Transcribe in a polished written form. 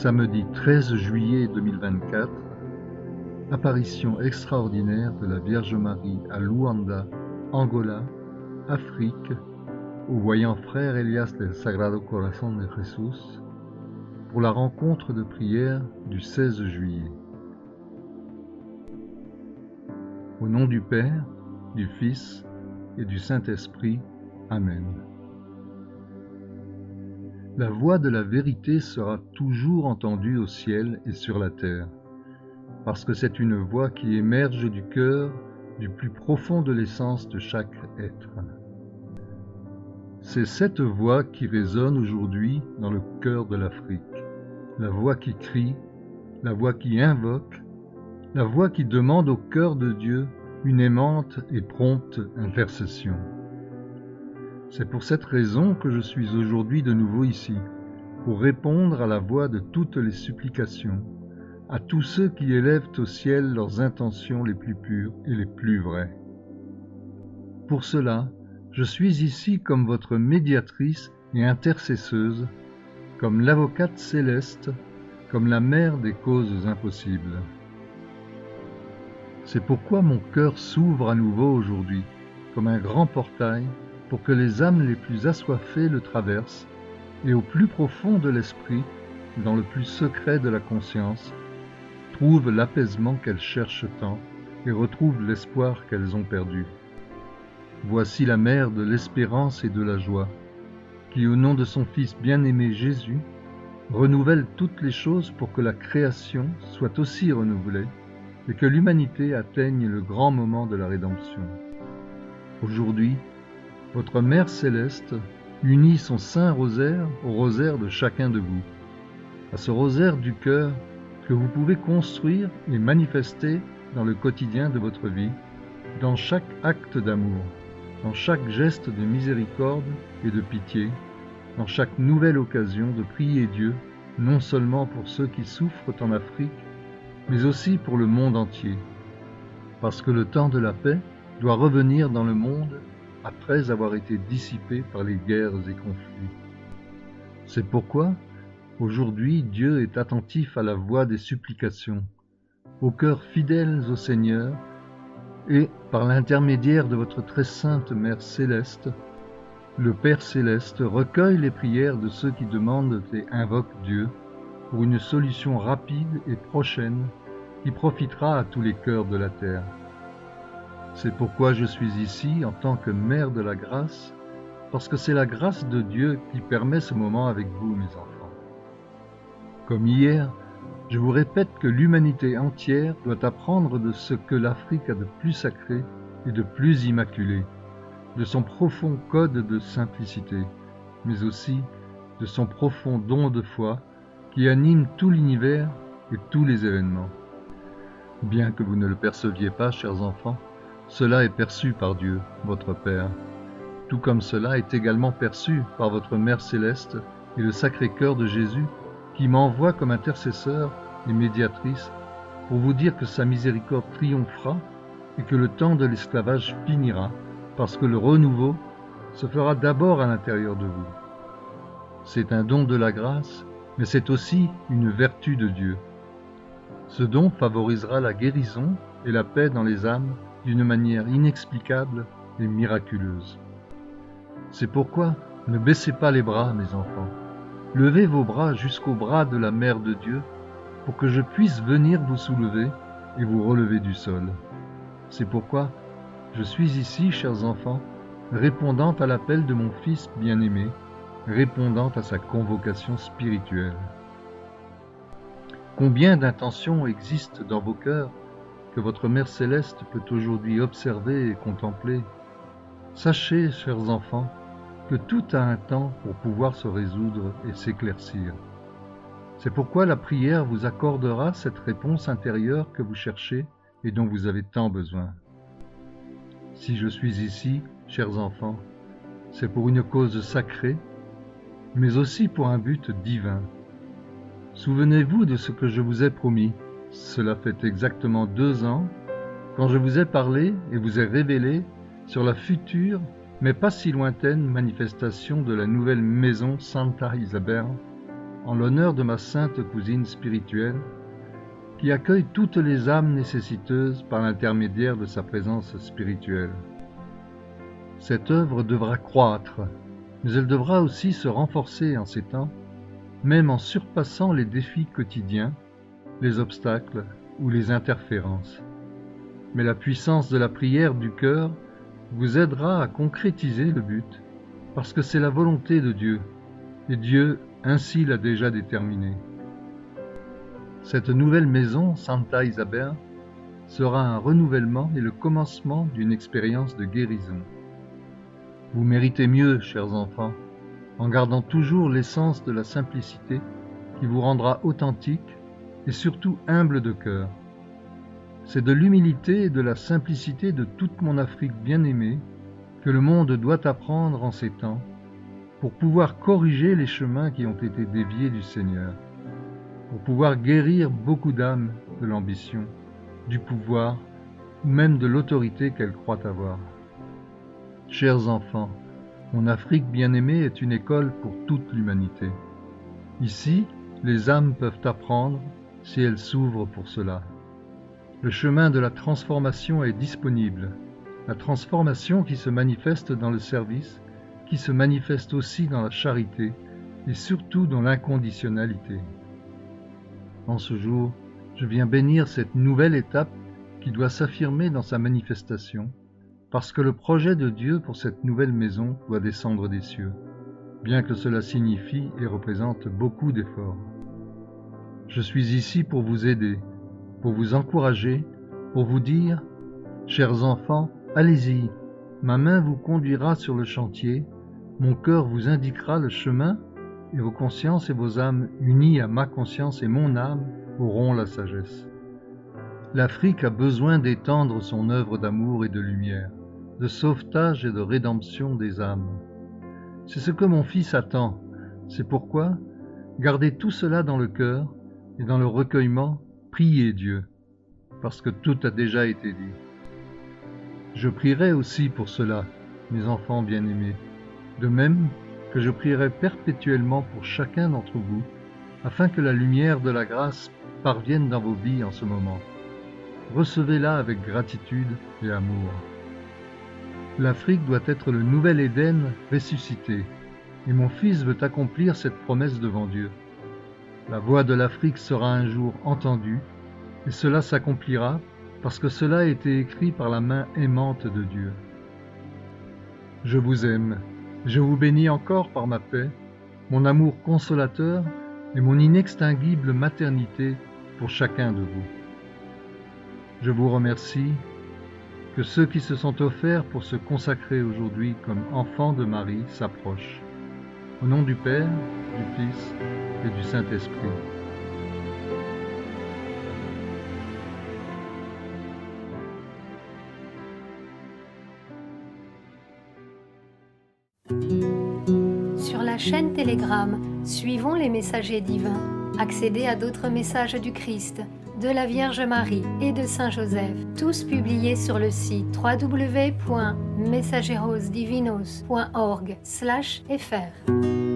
Samedi 13 juillet 2024, apparition extraordinaire de la Vierge Marie à Luanda, Angola, Afrique, au voyant frère Elias del Sagrado Corazón de Jesús, pour la rencontre de prière du 16 juillet. Au nom du Père, du Fils et du Saint-Esprit. Amen. La voix de la vérité sera toujours entendue au ciel et sur la terre, parce que c'est une voix qui émerge du cœur, du plus profond de l'essence de chaque être. C'est cette voix qui résonne aujourd'hui dans le cœur de l'Afrique, la voix qui crie, la voix qui invoque, la voix qui demande au cœur de Dieu une aimante et prompte intercession. C'est pour cette raison que je suis aujourd'hui de nouveau ici, pour répondre à la voix de toutes les supplications, à tous ceux qui élèvent au ciel leurs intentions les plus pures et les plus vraies. Pour cela, je suis ici comme votre médiatrice et intercesseuse, comme l'avocate céleste, comme la mère des causes impossibles. C'est pourquoi mon cœur s'ouvre à nouveau aujourd'hui, comme un grand portail, pour que les âmes les plus assoiffées le traversent, et au plus profond de l'esprit, dans le plus secret de la conscience, trouvent l'apaisement qu'elles cherchent tant et retrouvent l'espoir qu'elles ont perdu. Voici la mère de l'espérance et de la joie, qui au nom de son Fils bien-aimé Jésus, renouvelle toutes les choses pour que la création soit aussi renouvelée et que l'humanité atteigne le grand moment de la rédemption. Aujourd'hui, votre Mère Céleste unit son Saint Rosaire au rosaire de chacun de vous, à ce rosaire du cœur que vous pouvez construire et manifester dans le quotidien de votre vie, dans chaque acte d'amour, dans chaque geste de miséricorde et de pitié, dans chaque nouvelle occasion de prier Dieu, non seulement pour ceux qui souffrent en Afrique, mais aussi pour le monde entier, parce que le temps de la paix doit revenir dans le monde après avoir été dissipé par les guerres et conflits. C'est pourquoi, aujourd'hui, Dieu est attentif à la voix des supplications, aux cœurs fidèles au Seigneur, et, par l'intermédiaire de votre très sainte Mère Céleste, le Père Céleste recueille les prières de ceux qui demandent et invoquent Dieu pour une solution rapide et prochaine qui profitera à tous les cœurs de la terre. C'est pourquoi je suis ici en tant que Mère de la grâce, parce que c'est la grâce de Dieu qui permet ce moment avec vous, mes enfants. Comme hier, je vous répète que l'humanité entière doit apprendre de ce que l'Afrique a de plus sacré et de plus immaculé, de son profond code de simplicité, mais aussi de son profond don de foi qui anime tout l'univers et tous les événements. Bien que vous ne le perceviez pas, chers enfants, cela est perçu par Dieu, votre Père, tout comme cela est également perçu par votre Mère Céleste et le Sacré-Cœur de Jésus, qui m'envoie comme intercesseur et médiatrice pour vous dire que sa miséricorde triomphera et que le temps de l'esclavage finira, parce que le renouveau se fera d'abord à l'intérieur de vous. C'est un don de la grâce, mais c'est aussi une vertu de Dieu. Ce don favorisera la guérison et la paix dans les âmes d'une manière inexplicable et miraculeuse. C'est pourquoi ne baissez pas les bras, mes enfants. Levez vos bras jusqu'au bras de la Mère de Dieu pour que je puisse venir vous soulever et vous relever du sol. C'est pourquoi je suis ici, chers enfants, répondant à l'appel de mon Fils bien-aimé, répondant à sa convocation spirituelle. Combien d'intentions existent dans vos cœurs que votre Mère Céleste peut aujourd'hui observer et contempler. Sachez, chers enfants, que tout a un temps pour pouvoir se résoudre et s'éclaircir. C'est pourquoi la prière vous accordera cette réponse intérieure que vous cherchez et dont vous avez tant besoin. Si je suis ici, chers enfants, c'est pour une cause sacrée, mais aussi pour un but divin. Souvenez-vous de ce que je vous ai promis. Cela fait exactement 2 ans, quand je vous ai parlé et vous ai révélé sur la future, mais pas si lointaine manifestation de la nouvelle maison Santa Isabel, en l'honneur de ma sainte cousine spirituelle, qui accueille toutes les âmes nécessiteuses par l'intermédiaire de sa présence spirituelle. Cette œuvre devra croître, mais elle devra aussi se renforcer en ces temps, même en surpassant les défis quotidiens, les obstacles ou les interférences. Mais la puissance de la prière du cœur vous aidera à concrétiser le but, parce que c'est la volonté de Dieu, et Dieu ainsi l'a déjà déterminé. Cette nouvelle maison, Santa Isabel, sera un renouvellement et le commencement d'une expérience de guérison. Vous méritez mieux, chers enfants, en gardant toujours l'essence de la simplicité qui vous rendra authentique et surtout humble de cœur. C'est de l'humilité et de la simplicité de toute mon Afrique bien-aimée que le monde doit apprendre en ces temps pour pouvoir corriger les chemins qui ont été déviés du Seigneur, pour pouvoir guérir beaucoup d'âmes de l'ambition, du pouvoir ou même de l'autorité qu'elles croient avoir. Chers enfants, mon Afrique bien-aimée est une école pour toute l'humanité. Ici, les âmes peuvent apprendre si elles s'ouvrent pour cela. Le chemin de la transformation est disponible, la transformation qui se manifeste dans le service, qui se manifeste aussi dans la charité et surtout dans l'inconditionnalité. En ce jour, je viens bénir cette nouvelle étape qui doit s'affirmer dans sa manifestation, parce que le projet de Dieu pour cette nouvelle maison doit descendre des cieux, bien que cela signifie et représente beaucoup d'efforts. Je suis ici pour vous aider, pour vous encourager, pour vous dire « Chers enfants, allez-y, ma main vous conduira sur le chantier, mon cœur vous indiquera le chemin, et vos consciences et vos âmes unies à ma conscience et mon âme auront la sagesse. » L'Afrique a besoin d'étendre son œuvre d'amour et de lumière, de sauvetage et de rédemption des âmes. C'est ce que mon fils attend. C'est pourquoi, gardez tout cela dans le cœur et dans le recueillement, priez Dieu, parce que tout a déjà été dit. Je prierai aussi pour cela, mes enfants bien-aimés, de même que je prierai perpétuellement pour chacun d'entre vous, afin que la lumière de la grâce parvienne dans vos vies en ce moment. Recevez-la avec gratitude et amour. L'Afrique doit être le nouvel Éden ressuscité, et mon fils veut accomplir cette promesse devant Dieu. La voix de l'Afrique sera un jour entendue, et cela s'accomplira parce que cela a été écrit par la main aimante de Dieu. Je vous aime, je vous bénis encore par ma paix, mon amour consolateur et mon inextinguible maternité pour chacun de vous. Je vous remercie que ceux qui se sont offerts pour se consacrer aujourd'hui comme enfants de Marie s'approchent. Au nom du Père, du Fils et du Saint-Esprit. Sur la chaîne Telegram, suivons les messagers divins. Accédez à d'autres messages du Christ, de la Vierge Marie et de Saint Joseph, tous publiés sur le site www.mensagerosdivinos.org/fr.